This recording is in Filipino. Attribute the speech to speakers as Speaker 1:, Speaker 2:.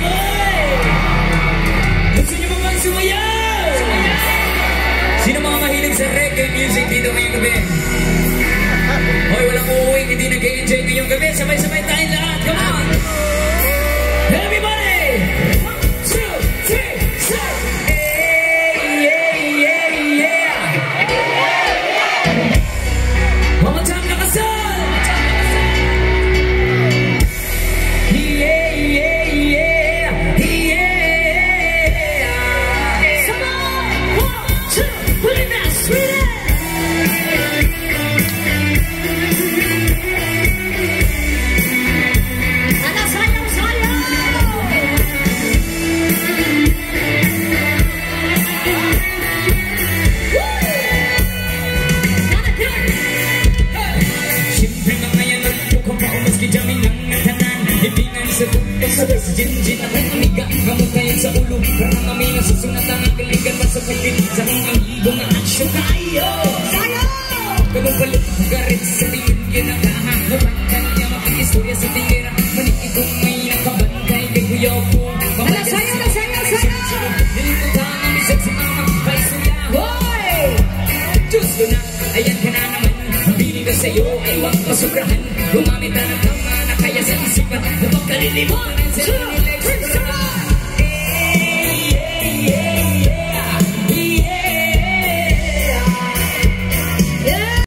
Speaker 1: boy! Gusto niyo ba sumayaw? Sino mga mahilig sa reggae music dito ngayong gabi? Hoy, walang uuwi, hindi nag-enjoy ngayong gabi. Sabay-sabay tayong lahat. Come on! Everybody! 1, 2, 3, start! One more time, nakasal! Come on! 1, 2, put it down, sweet it! Sa jinjin ako'y umiga, kamot kayo sa ulo. Parang kami nasusunatan ang kaligan pa sa pagpit. Sa mga ibong na aksyon kayo. Sayo! Kalubalot garit sa tingin yun ang kahahapan. Kanya makikistorya sa tingira. Manikitong may nakabantay kay Kuya po. Hala, sayo na, sayo, sayo! Nilimutan ang isag si Mama Paisuya. Hoy! Diyos ko na, ayan ka na naman. Pili ko sa'yo ay huwag masukrahan. Gumamit na ng tama na kaya sa isipan. Kapag kalilimutan sa